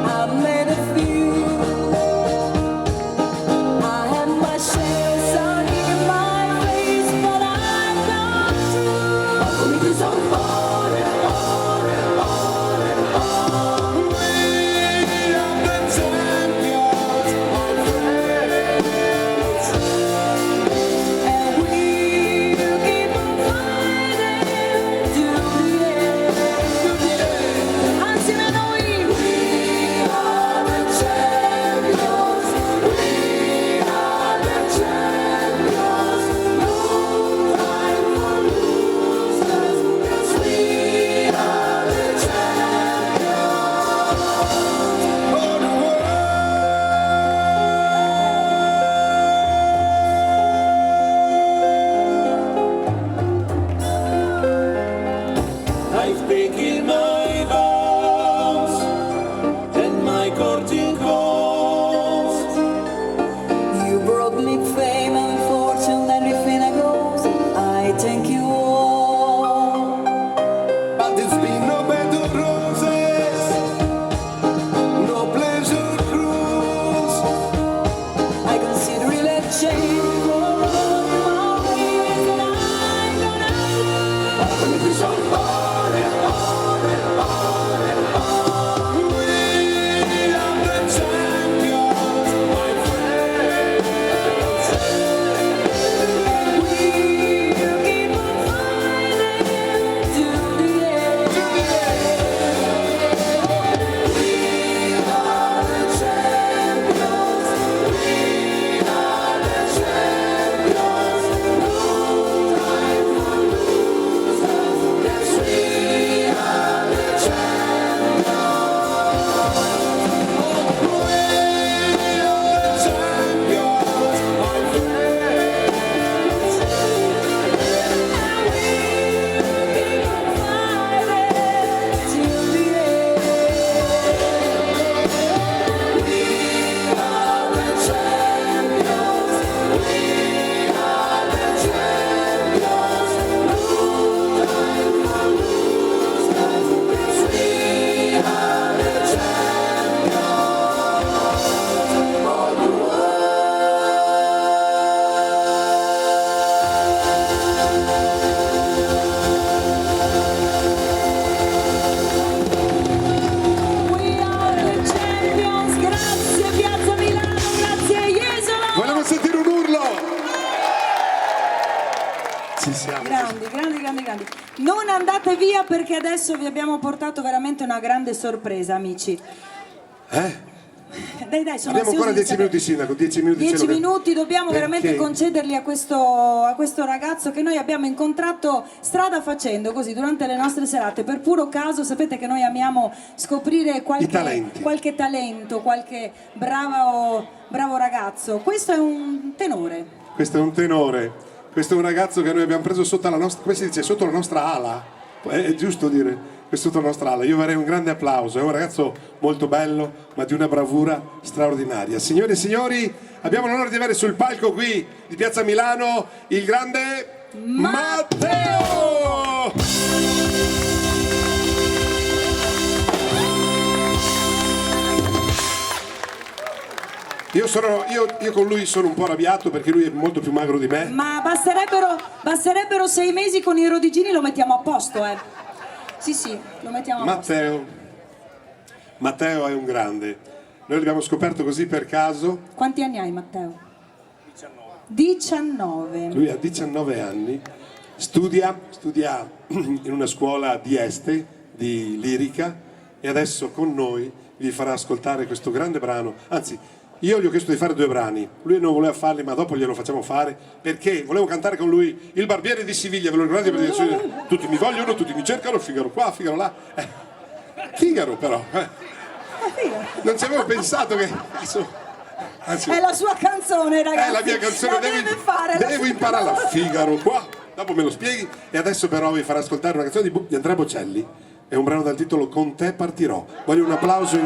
I've made a few. I had my share, sunny in my face, but I've gone through. We are the champions, my friends. And we'll keep on fighting to the end. Insieme a noi. We are the champions. We are the champions. No time for losers, 'cause we are the champions of the world. I've taken my vows and my courting calls. You brought me fame and fortune, everything I goes. I thank you all. But it's been no bed of roses, no pleasure cruise. I consider it a change for all my ways that I'm gonna We are the champions, my friends. we'll keep on fighting to the end. We are the champions. We are the champions. No time for losers. Yes, we are the champions. We are the champions, my friends. Grazie Piazza Milano, grazie Jesola. Volevo sentire un urlo! Ci siamo. Grandi, grandi, grandi, grandi. Non andate via perché adesso vi abbiamo portato veramente una grande sorpresa, amici. Dai, sono Abbiamo ancora ansiosa di 10 sapere. minuti, Sindaco, 10 minuti. 10 ce lo- minuti dobbiamo Perché? veramente concederli a questo ragazzo che noi abbiamo incontrato strada facendo, così durante le nostre serate, per puro caso. Sapete che noi amiamo scoprire talenti. qualche talento, qualche bravo ragazzo. Questo è un tenore. Questo è un tenore, questo è un ragazzo che noi abbiamo preso sotto la nostra, come si dice, sotto la nostra ala, è giusto dire, è sotto la nostra ala. Io farei un grande applauso, è un ragazzo molto bello, ma di una bravura straordinaria. Signore e signori, abbiamo l'onore di avere sul palco qui di Piazza Milano il grande Matteo! Io con lui sono un po' arrabbiato perché lui è molto più magro di me. Ma basterebbero 6 mesi con i rodigini, lo mettiamo a posto, eh. Sì, lo mettiamo a posto. Matteo è un grande. Noi l'abbiamo scoperto così per caso. Quanti anni hai, Matteo? 19. Lui ha 19 anni. studia in una scuola di Este, di lirica, e adesso con noi vi farà ascoltare questo grande brano. Anzi, io gli ho chiesto di fare 2 brani, lui non voleva farli, ma dopo glielo facciamo fare, perché volevo cantare con lui Il barbiere di Siviglia, ve lo ricordate? Perché tutti mi vogliono, tutti mi cercano, Figaro qua, Figaro là. Figaro però. Non ci avevo pensato che... Anzi, È la sua canzone, ragazzi. è la mia canzone, La deve fare. devo impararla. Figaro qua, dopo me lo spieghi. E adesso però vi farò ascoltare una canzone di Andrea Bocelli, è un brano dal titolo Con te partirò. Voglio un applauso,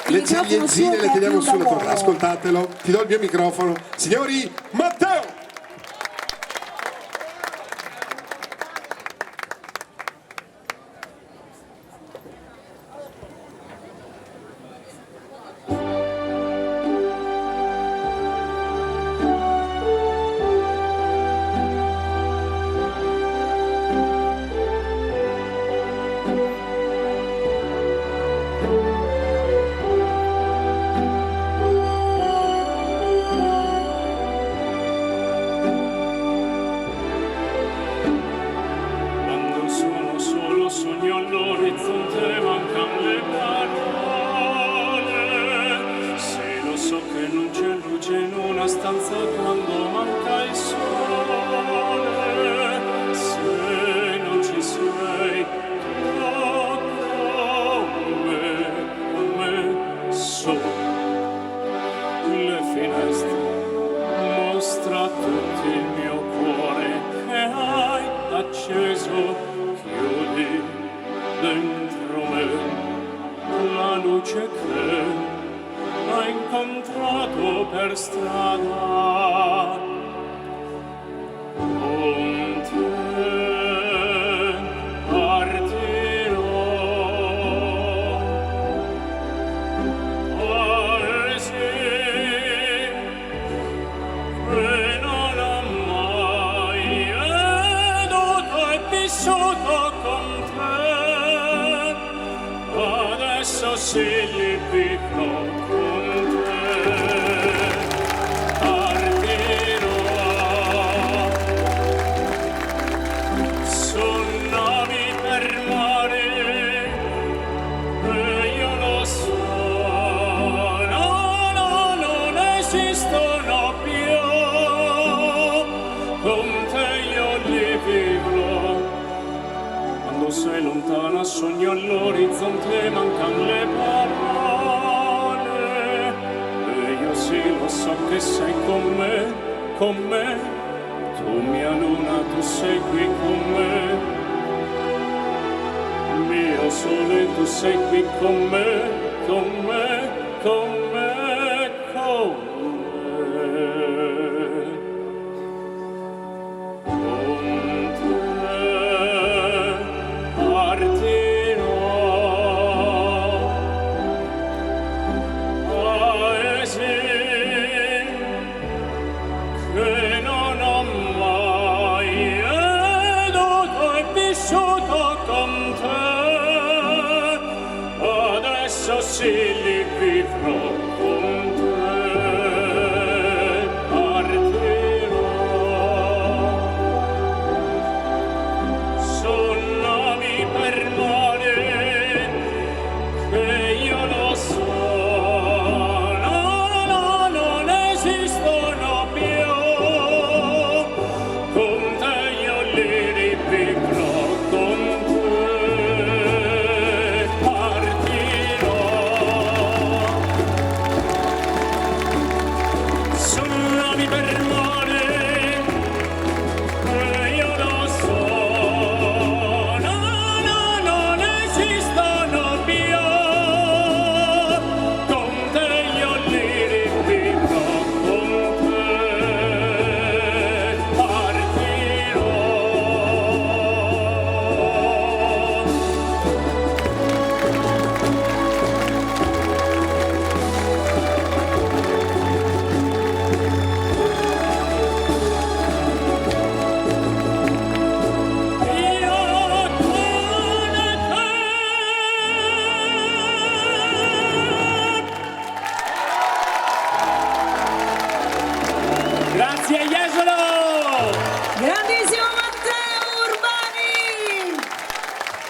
le ciliegine le teniamo sulla torre, ascoltatelo, ti do il mio microfono. Signori, Matteo! Sogno all'orizzonte, mancano le parole, e io sì lo so che sei con me, tu mia luna, tu sei qui con me, mio sole, tu sei qui con me, con me, con me, con me. Sì, li vivrò con te, partirò. Son navi per mare, che io lo so. No, no, non esistono più. Con te io li rivivrò, con te partirò.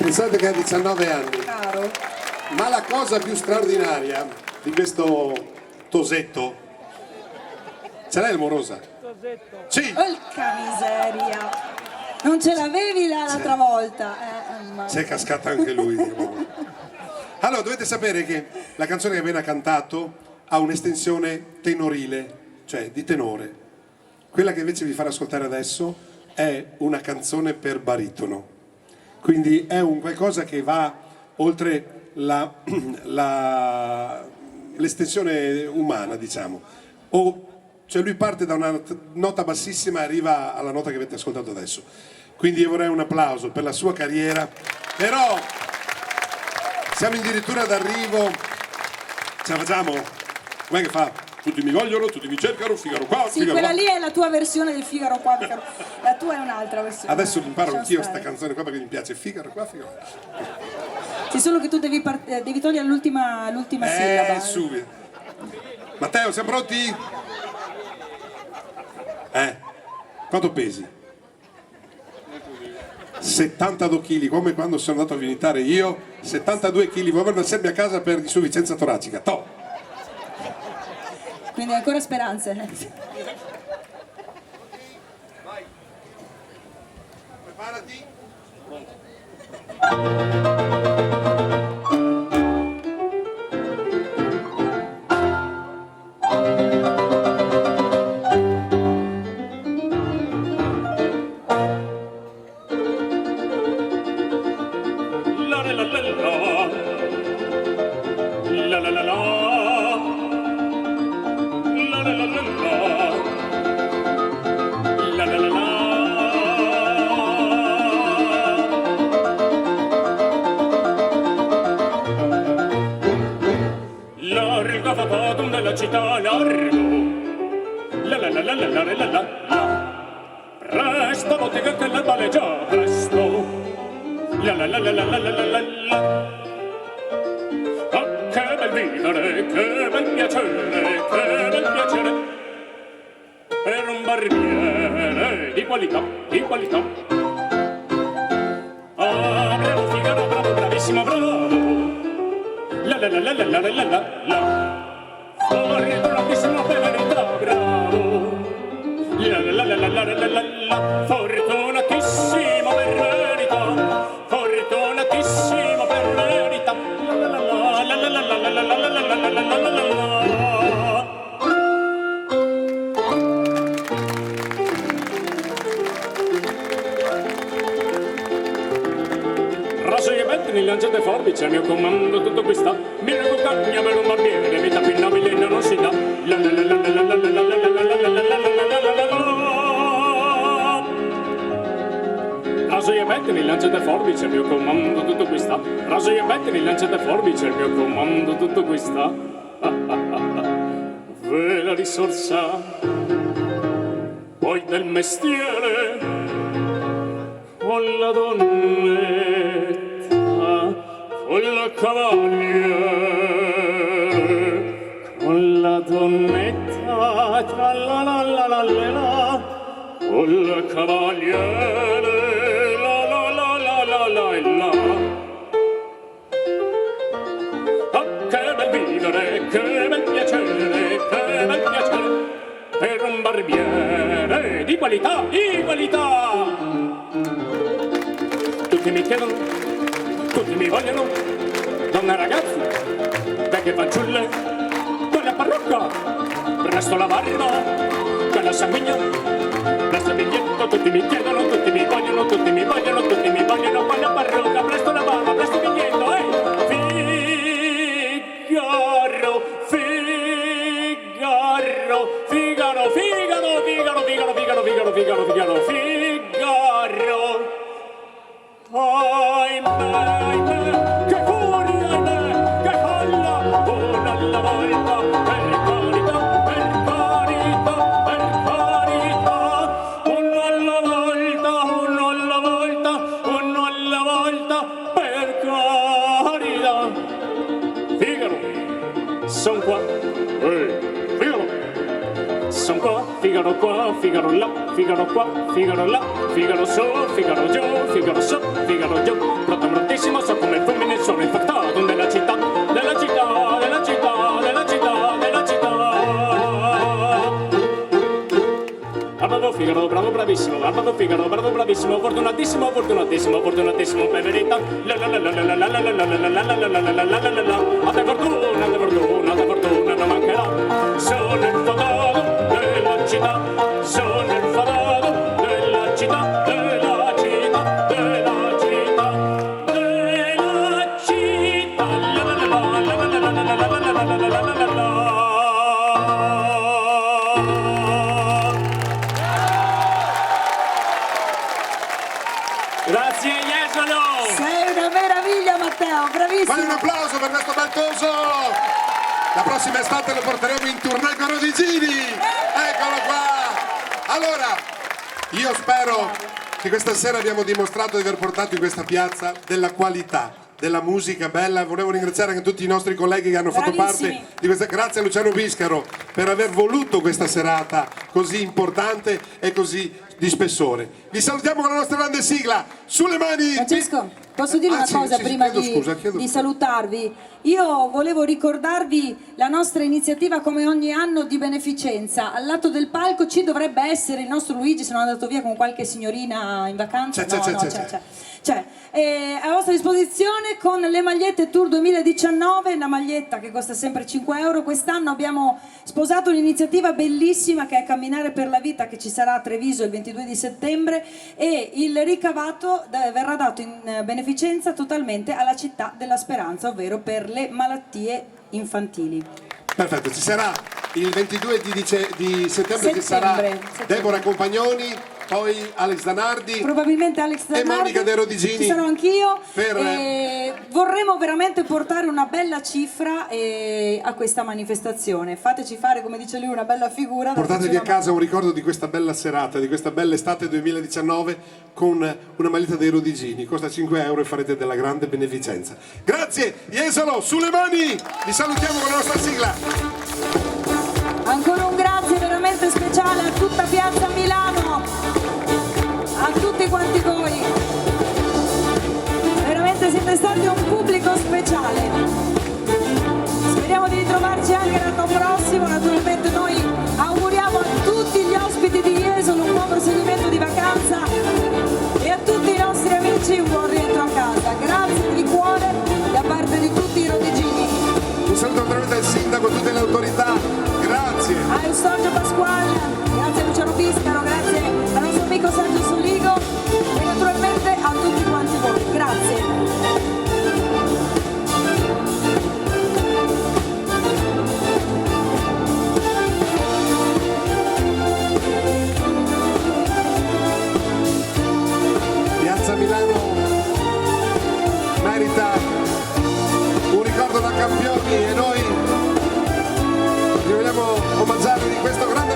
Pensate che ha 19 anni. Caro. Ma la cosa più straordinaria di questo Tosetto, ce l'hai il morosa? Sì, Porca miseria. Non ce l'avevi l'altra volta. Ma... c'è cascato anche lui. Allora, dovete sapere che la canzone che appena cantato ha un'estensione tenorile, cioè di tenore. Quella che invece vi farò ascoltare adesso è una canzone per baritono. Quindi è un qualcosa che va oltre l'estensione umana, diciamo. Cioè lui parte da una nota bassissima e arriva alla nota che avete ascoltato adesso. Quindi io vorrei un applauso per la sua carriera. Però siamo addirittura d'arrivo. Ce la facciamo? Com'è che fa? Tutti mi vogliono, tutti mi cercano, Figaro qua, Sì, Figaro quella là. lì è la tua versione del Figaro qua, Figaro. La tua è un'altra versione. Adesso imparo Lasciamo anch'io stare. sta canzone qua perché mi piace. Figaro qua, Figaro là. Sì, solo che tu devi togliere l'ultima sillaba. Subito. Matteo, siamo pronti? Quanto pesi? 72 kg, come quando sono andato a visitare io. 72 kg, vuoi vendermi a casa per insufficienza toracica? To! Quindi ancora speranze. Preparati. La la la la la la la la la la la la la la la la la. Largo fato nella città, largo. La la la la la la la la la. Presto bottega che la vale già presto. La la la la la la la la la la. Ah, che bel vivere, che bel piacere, che bel piacere. Per un barbiere di qualità, di qualità. Ah, bravo Figaro, bravo, bravissimo, bravo. La la la la la la la la la la. Fortunatissimo per verità, bravo. La la la la la la la la la. Fortunatissimo per verità. Fortunatissimo per verità. La la la la la la la la la la la la la la la la. Raso e metti, lanciate forbice, al mio comando tutto qui sta. Mi leggo cagna, me lo barbiere, vita più nobile non si dà. La la la la la la la la la la la la la la la la. Raso e metti, lanciate forbice, al mio comando tutto qui sta. Raso e metti, lanciate forbice, al mio comando tutto qui sta. Ve la risorsa, poi del mestiere, con la donnetta, con la cavaliere, con la donnetta, tra la la la la la la, con la cavaliere, la la la la la la la. Ah, che bel vivere, che bel piacere, che bel piacere, per un barbiere di qualità, di qualità. Tutti mi chiedono, tutti mi vogliono, donna ragazzi, vecchie fanciulle, quella parrucca, presto la barba, quella sanguigna, presto il biglietto, tutti mi chiedono, tutti mi vogliono, tutti mi vogliono, tutti mi vogliono, quella parrucca, presto la barba, presto il biglietto, Figaro, Figaro, Figaro, Figaro, Figaro, Figaro, Figaro, Figaro, Figaro, Figaro. Ahimè, che furia, ahimè, che folla, una alla volta, per carità, per carità, per carità, uno alla volta, uno alla volta, uno alla volta, per carità. Figaro, son qua, Figaro. Son qua, Figaro là, Figaro qua, Figaro là, Figaro su, Figaro giù, Figaro su, Figaro giù, pronto, prontissimo. Bardo Figaro, Bardo bravissimo, fortunatissimo, fortunatissimo, fortunatissimo, Benedetta. La la la la la la la la la la la la la la la la la la la. A te fortuna, a te fortuna, a te fortuna non mancherà. Sono il fadato della città, sono il fadato della città, della città, della città, della città. La la la la la la la la la la la la la la la. Grazie Jesolo! Sei una meraviglia Matteo, bravissimo! Fai un applauso per questo bel coso! La prossima estate lo porteremo in tournée con Rodigini! Eccolo qua! Allora, io spero che questa sera abbiamo dimostrato di aver portato in questa piazza della qualità, della musica bella. Volevo ringraziare anche tutti i nostri colleghi che hanno fatto parte di questa. Grazie a Luciano Biscaro per aver voluto questa serata così importante e così di spessore. Vi salutiamo con la nostra grande sigla. Sulle mani! Francesco, posso dire una cosa prima di salutarvi? Io volevo ricordarvi la nostra iniziativa come ogni anno di beneficenza. Al lato del palco ci dovrebbe essere il nostro Luigi, se non è andato via con qualche signorina in vacanza. C'è. A vostra disposizione con le magliette Tour 2019, una maglietta che costa sempre 5 euro. Quest'anno abbiamo sposato un'iniziativa bellissima che è Camminare per la Vita, che ci sarà a Treviso il 22 di settembre, e il ricavato verrà dato in beneficenza totalmente alla Città della Speranza, ovvero per le malattie infantili. Perfetto, ci sarà il 22 di settembre ci sarà Deborah Compagnoni, poi Alex Danardi, probabilmente Alex Danardi e Monica De Rodigini. Ci sarò anch'io. Per... vorremmo veramente portare una bella cifra a questa manifestazione. Fateci fare, come dice lui, una bella figura. Portatevi a casa un ricordo di questa bella serata, di questa bella estate 2019 con una maglietta dei Rodigini. Costa 5 euro e farete della grande beneficenza. Grazie, Jesolo, sulle mani! Vi salutiamo con la nostra sigla. Ancora un grazie veramente speciale a tutta Piazza Milano, a tutti quanti voi. Veramente siete stati un pubblico speciale. Speriamo di ritrovarci anche l'anno prossimo. Naturalmente noi auguriamo a tutti gli ospiti di Jesolo un buon proseguimento di vacanza e a tutti i nostri amici un buon rientro a casa. Grazie di cuore da parte di tutti i Rodigini. Un saluto naturalmente al sindaco e tutte le autorità. Grazie. A Eustorgio Pasquale, grazie a Luciano Biscaro, grazie al nostro amico Sergio Soligo e naturalmente a tutti quanti voi. Grazie. Piazza Milano merita un ricordo da campioni e noi vi vogliamo omaggiare di questo grande